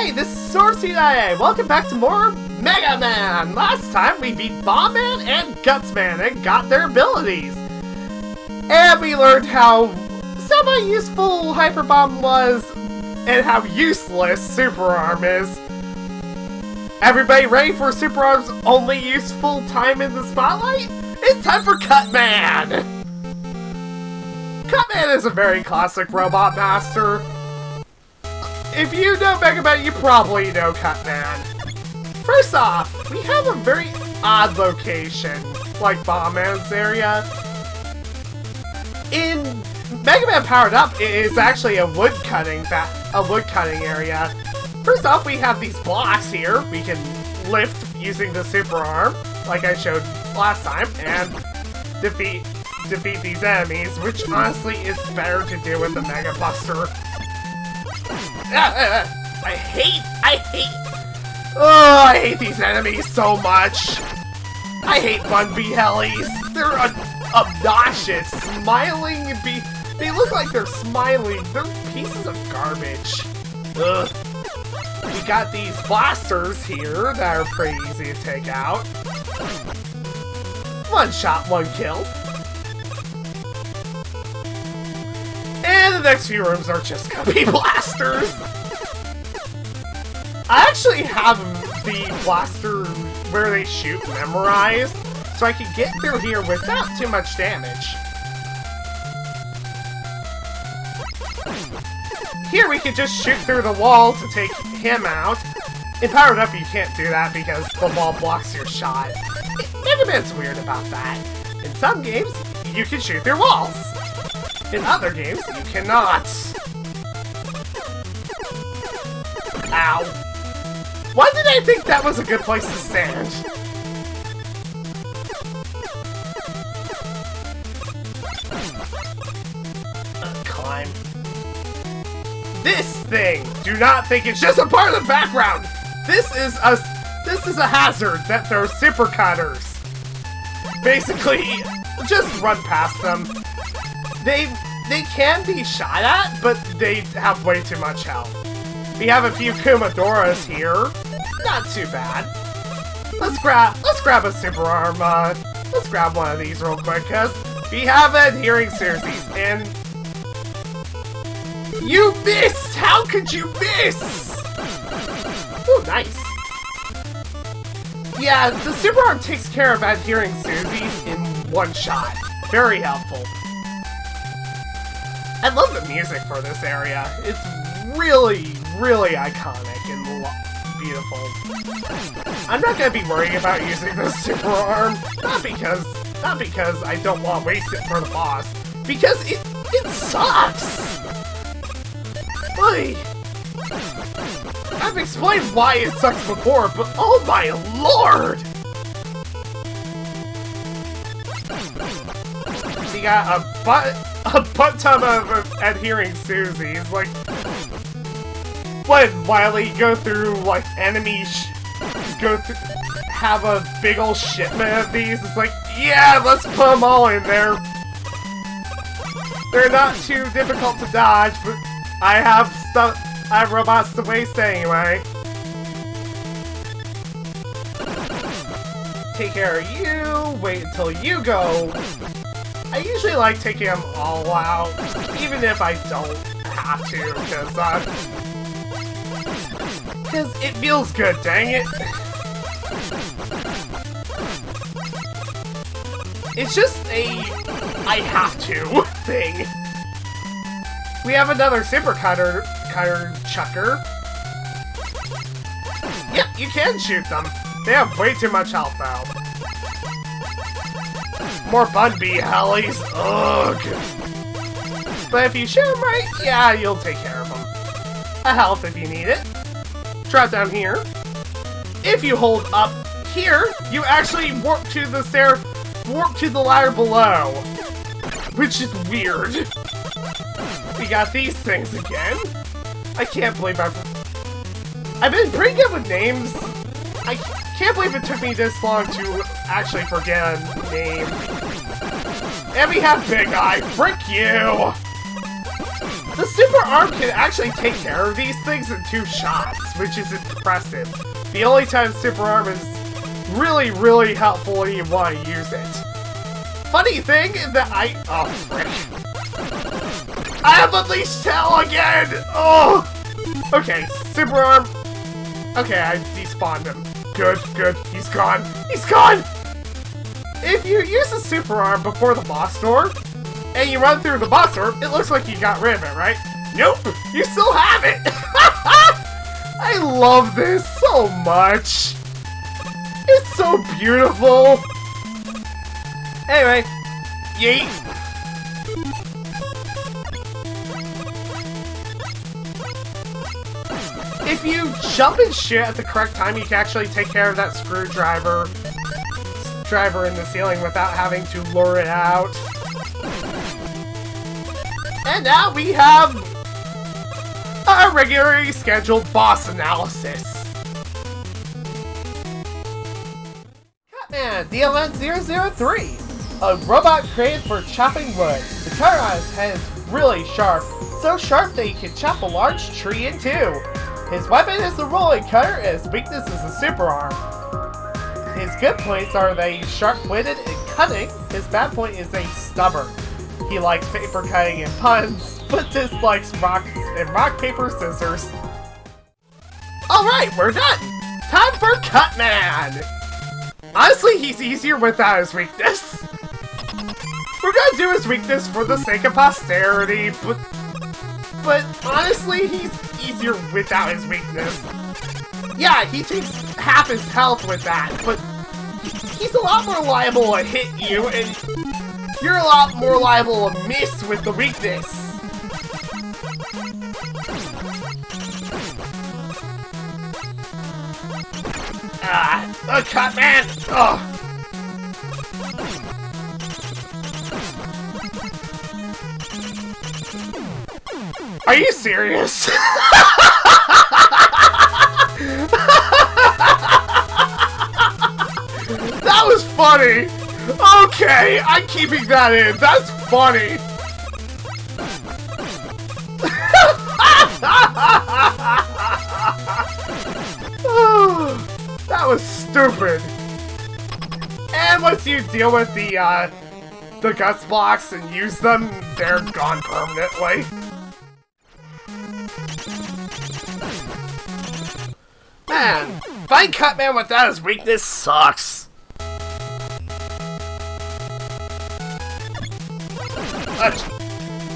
Hey, this is Sourcey. Welcome back to more Mega Man! Last time we beat Bomb Man and Guts Man and got their abilities. And we learned how semi-useful Hyper Bomb was and how useless Super Arm is. Everybody ready for Super Arm's only useful time in the spotlight? It's time for Cut Man! Cut Man is a very classic robot master. If you know Mega Man, you probably know Cut Man. First off, we have a very odd location, like Bomb Man's area. In Mega Man Powered Up, it is actually a wood cutting area. First off, we have these blocks here we can lift using the Super Arm, like I showed last time, and defeat these enemies, which honestly is better to do with the Mega Buster. I hate these enemies so much. I hate Bun B Hellies. They're obnoxious, smiling they look like they're smiling. They're pieces of garbage. Ugh. We got these blasters here that are pretty easy to take out. One shot, one kill. And the next few rooms are just gonna be blasters. I actually have the blaster where they shoot memorized, so I can get through here without too much damage. Here we can just shoot through the wall to take him out. In Powered Up you can't do that because the wall blocks your shot. Mega Man's weird about that. In some games, you can shoot through walls. In other games, you cannot. Ow. Why did I think that was a good place to stand? Climb. This thing! Do not think it's just a part of the background! This is a hazard that throws super cutters. Basically, just run past them. They can be shot at, but they have way too much health. We have a few Kumadoras here. Not too bad. Let's grab a Super Arm. Let's grab one of these real quick, cause we have adhering Susies, and you missed! How could you miss? Oh, nice. Yeah, the Super Arm takes care of adhering Susies in one shot. Very helpful. I love the music for this area. It's really, really iconic and beautiful. I'm not gonna be worrying about using the Super Arm, not because I don't want to waste it for the boss, because it sucks. Like, I've explained why it sucks before, but oh my lord! We got a butt ton of adhering Susies. Like, when Wily go through like enemies, have a big ol' shipment of these. It's like, yeah, let's put them all in there. They're not too difficult to dodge, but I have robots to waste anyway. Take care of you. Wait until you go. I usually like taking them all out, even if I don't have to, because it feels good, dang it. It's just a I have to thing. We have another Super Cutter Chucker. Yep, you can shoot them. They have way too much health though. More Bun B Hellies. Ugh. But if you shoot them right, yeah, you'll take care of them. A health if you need it. Drop down here. If you hold up here, you actually warp to the ladder below. Which is weird. We got these things again. I can't believe I've been pretty good with names. I can't believe it took me this long to actually forget a name. And we have Big Eye. Frick you! The super arm can actually take care of these things in 2 shots, which is impressive. The only time super arm is really, really helpful when you want to use it. Funny thing that oh, frick. I have Unleashed Tail again! Oh! Okay, super arm. Okay, I despawned him. Good, good. He's gone. He's gone! If you use the super arm before the boss door, and you run through the boss door, it looks like you got rid of it, right? Nope! You still have it! I love this so much! It's so beautiful! Anyway, yeet! If you jump and shoot at the correct time, you can actually take care of that screwdriver in the ceiling without having to lure it out. And now we have a regularly scheduled boss analysis. Catman, DLN-003, a robot created for chopping wood. The cutter on his head is really sharp, so sharp that he can chop a large tree in 2. His weapon is the rolling cutter, and his weakness is the super arm. His good points are that he's sharp-witted and cunning. His bad point is that he's stubborn. He likes paper cutting and puns, but dislikes rocks and rock, paper, scissors. Alright, we're done! Time for Cutman! Honestly, he's easier without his weakness. We're gonna do his weakness for the sake of posterity, but honestly, he's easier without his weakness. Yeah, he takes half his health with that, but he's a lot more liable to hit you, and you're a lot more liable to miss with the weakness. Cutman! Ugh. Are you serious? That was funny! Okay, I'm keeping that in. That's funny. That was stupid. And once you deal with the guts blocks and use them, they're gone permanently. Man, fighting Cutman without his weakness sucks.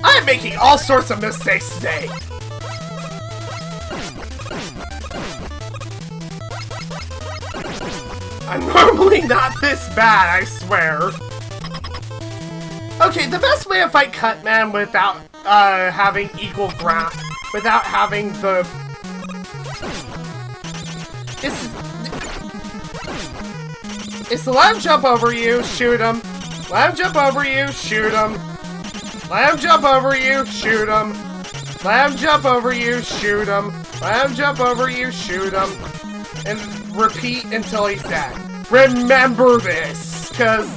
I'm making all sorts of mistakes today. I'm normally not this bad, I swear. Okay, the best way to fight Cutman without having equal ground, without having the... It's to let him jump over you, shoot him. Let him jump over you, shoot him. Let him jump over you, shoot him. Let him jump over you, shoot him. Let him jump over you, shoot him. And repeat until he's dead. Remember this, because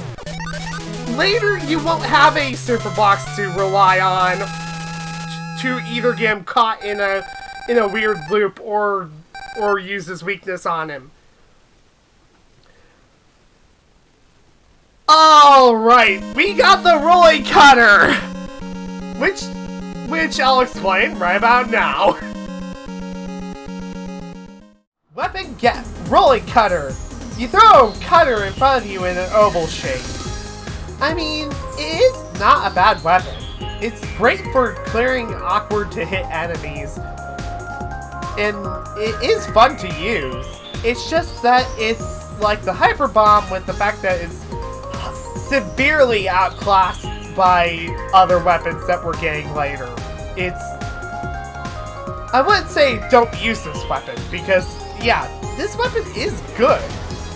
later you won't have a super box to rely on to either get him caught in a weird loop or use his weakness on him. Alright, we got the rolling cutter! Which I'll explain right about now. Weapon get, rolling cutter. You throw a cutter in front of you in an oval shape. I mean, it is not a bad weapon. It's great for clearing awkward to hit enemies. And it is fun to use. It's just that it's like the Hyper Bomb with the fact that it's severely outclassed by other weapons that we're getting later. I wouldn't say don't use this weapon, because, yeah, this weapon is good.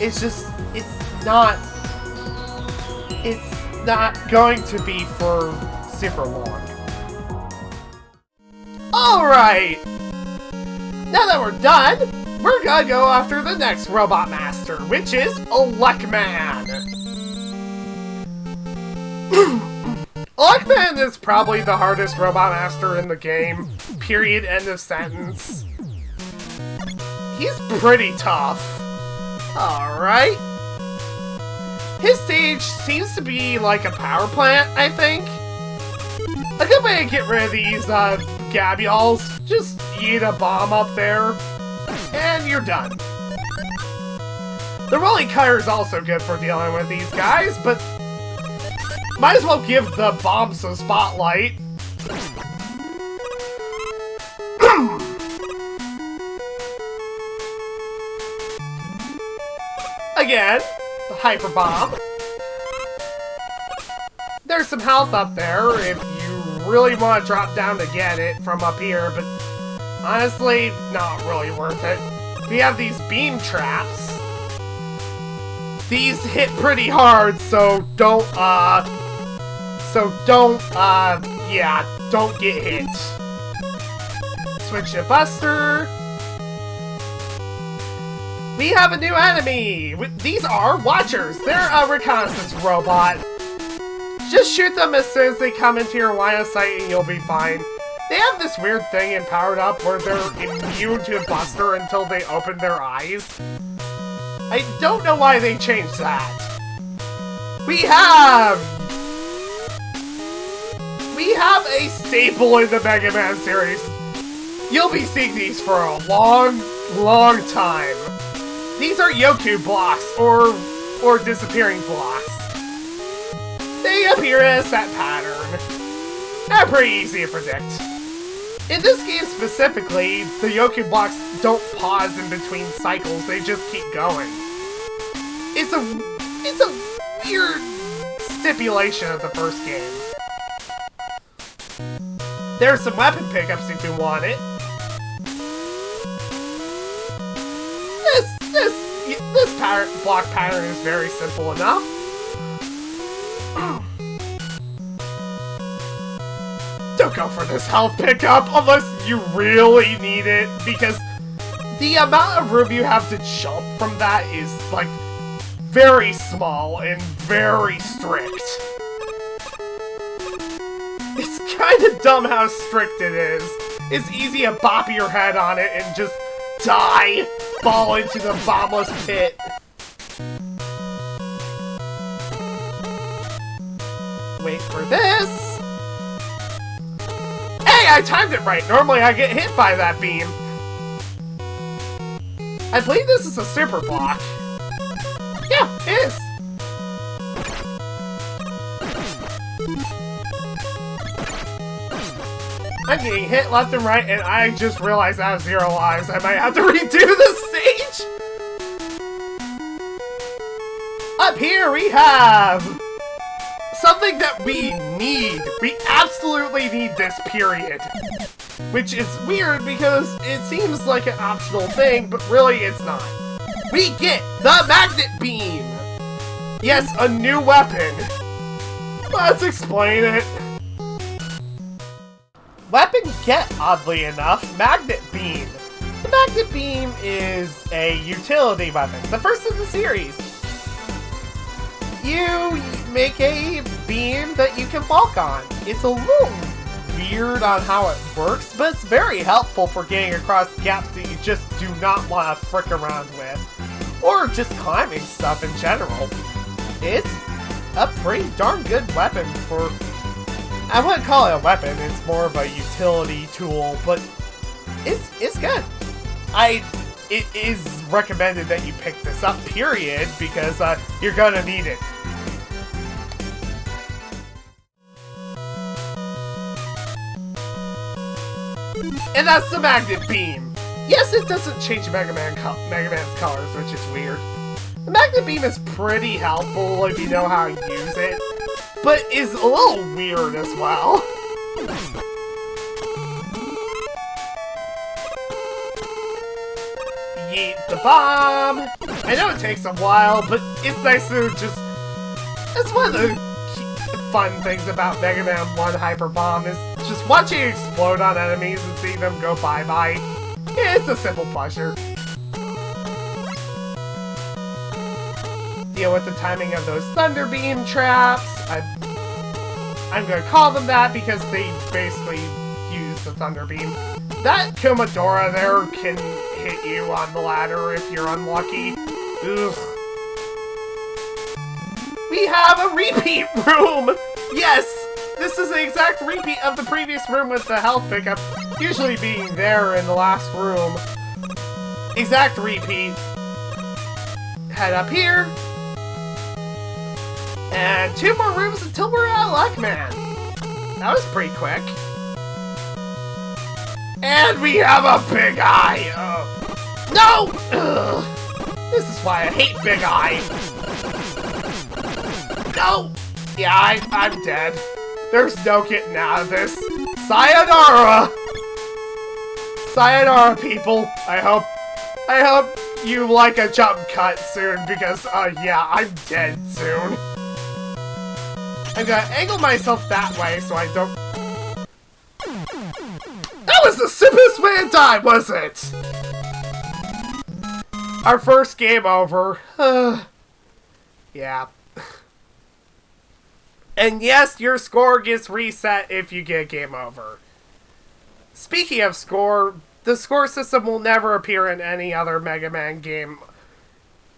It's just, it's not going to be for super long. Alright! Now that we're done, we're gonna go after the next Robot Master, which is Elec Man. Elec Man is probably the hardest robot master in the game. Period. End of sentence. He's pretty tough. Alright. His stage seems to be like a power plant, I think. A good way to get rid of these Gabials, just eat a bomb up there, and you're done. The rolling cutter is also good for dealing with these guys, but might as well give the bombs a spotlight. Again, the hyper bomb. There's some health up there if you really want to drop down to get it from up here, but honestly, not really worth it. We have these beam traps. These hit pretty hard, so don't get hit. Switch to Buster. We have a new enemy! These are Watchers! They're a reconnaissance robot. Just shoot them as soon as they come into your line of sight and you'll be fine. They have this weird thing in Powered Up where they're immune to Buster until they open their eyes. I don't know why they changed that. We have a staple in the Mega Man series. You'll be seeing these for a long, long time. These are Yoku blocks, or disappearing blocks. They appear in a set pattern. They're pretty easy to predict. In this game specifically, the Yoku blocks don't pause in between cycles, they just keep going. It's a weird stipulation of the first game. There's some weapon pickups if you want it. This block pattern is very simple enough. Don't go for this health pickup unless you really need it, because the amount of room you have to jump from that is, like, very small and very strict. It's kind of dumb how strict it is. It's easy to bop your head on it and just die, fall into the bottomless pit. Wait for this. Hey, I timed it right. Normally I get hit by that beam. I believe this is a super block. Yeah, it is. I'm getting hit left and right, and I just realized I have 0 lives. I might have to redo this stage. Up here we have something that we need. We absolutely need this, period. Which is weird because it seems like an optional thing, but really it's not. We get the magnet beam. Yes, a new weapon. Let's explain it. Weapon get, oddly enough, magnet beam. The magnet beam is a utility weapon, the first in the series. You make a beam that you can walk on. It's a little weird on how it works, but it's very helpful for getting across gaps that you just do not want to frick around with. Or just climbing stuff in general. It's a pretty darn good weapon for... I wouldn't call it a weapon, it's more of a utility tool, but it's good. It is recommended that you pick this up, period, because you're gonna need it. And that's the magnet beam. Yes, it doesn't change Mega Man's colors, which is weird. The magnet beam is pretty helpful if you know how to use it, but is a little weird as well. Yeet the bomb! I know it takes a while, but it's nice to just... That's one of the fun things about Mega Man 1 Hyper Bomb, is just watching it explode on enemies and seeing them go bye-bye. It's a simple pleasure. Deal with the timing of those Thunder Beam traps. I'm gonna call them that because they basically use the Thunder Beam. That Kumadora there can hit you on the ladder if you're unlucky. Ugh. We have a repeat room! Yes! This is the exact repeat of the previous room with the health pickup, usually being there in the last room. Exact repeat. Head up here. And 2 more rooms until we're at Elec Man. That was pretty quick. And we have a big eye! No! Ugh. This is why I hate big eye. No! Yeah, I'm dead. There's no getting out of this. Sayonara! Sayonara, people. I hope you like a jump cut soon because, yeah, I'm dead soon. I'm gonna angle myself that way so I don't... That was the simplest way to die, was it? Our first game over. Yeah. And yes, your score gets reset if you get game over. Speaking of score, the score system will never appear in any other Mega Man game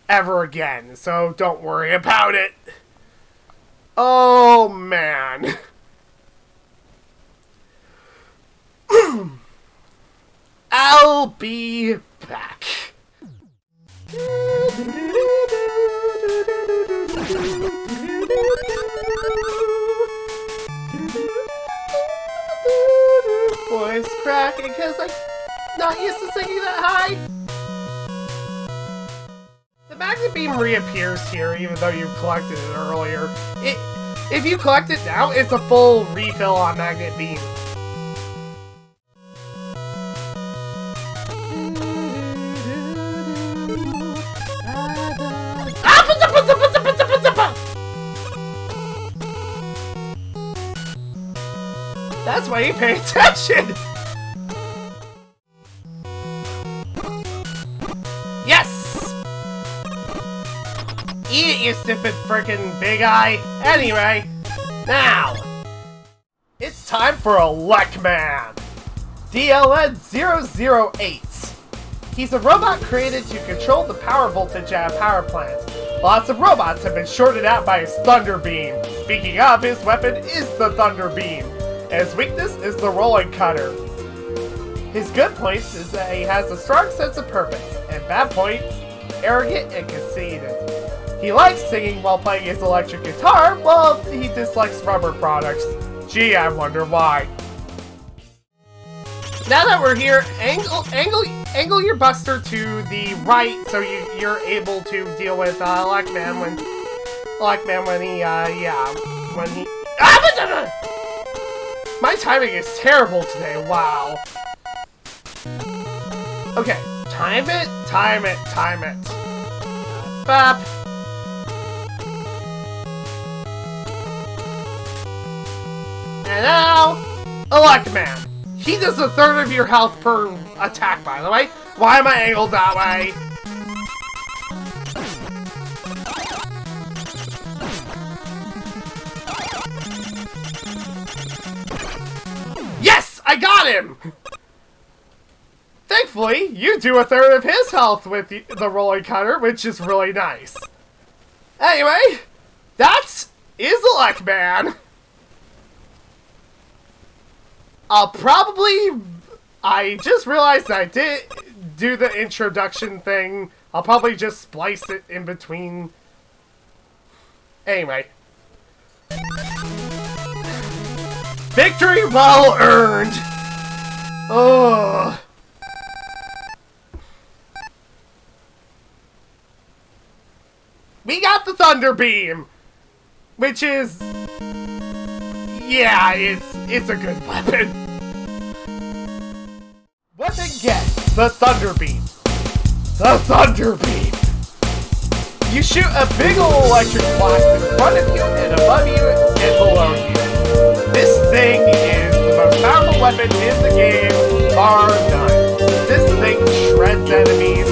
ever again, so don't worry about it. Oh, man. I'll be back. Voice cracking because I'm not used to singing that high. The magnet beam reappears here even though you collected it earlier. If you collect it now, it's a full refill on magnet beam. That's why you pay attention! Yes! Eat it, you stupid frickin' big eye! Anyway, now, it's time for Elec Man! DLN 008. He's a robot created to control the power voltage at a power plant. Lots of robots have been shorted out by his Thunder Beam. Speaking of, his weapon is the Thunder Beam. And his weakness is the rolling cutter. His good points is that he has a strong sense of purpose, and bad points, arrogant and conceited. He likes singing while playing his electric guitar, while he dislikes rubber products. Gee, I wonder why. Now that we're here, angle your buster to the right so you're able to deal with Elec Man when he My timing is terrible today, wow. Okay, time it. Bop. And now, Elec Man. He does a third of your health per attack, by the way. Why am I angled that way? Yes! I got him! Thankfully, you do a third of his health with the rolling cutter, which is really nice. Anyway, that is Elec Man. I just realized that I did do the introduction thing. I'll probably just splice it in between. Anyway. Victory well earned! Ugh. We got the Thunder Beam! Which is... yeah, it's a good weapon. Weapon get the Thunder Beam. The Thunder Beam! You shoot a big ol' electric blast in front of you and above you and below you. This thing is the most powerful weapon in the game, bar none. This thing shreds enemies,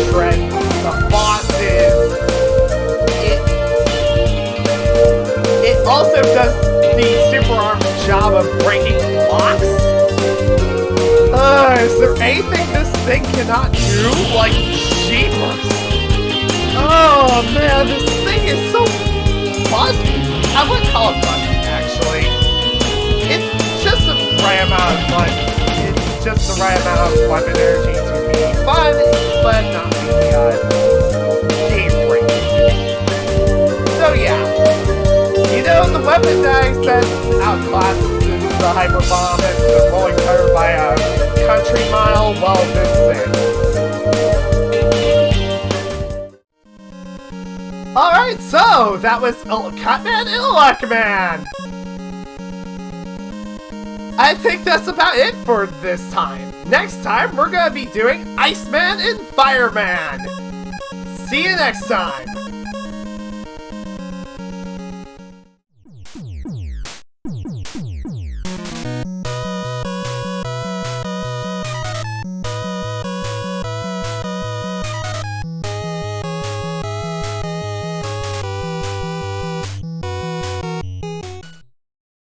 shreds the bosses. It also does the super thing cannot do, like, jeepers. Oh man, this thing is so fuzzy. I wouldn't call it fuzzy, actually. It's just the right amount of fun. It's just the right amount of weapon energy to be fun, but not be game-breaking. So yeah, you know, the weapon that I said outclasses the Hyper Bomb and the Rolling Thunder by a country mile, well, this is. Alright, so that was Elec Man and Elec Man! I think that's about it for this time. Next time, we're gonna be doing Iceman and Fireman! See you next time!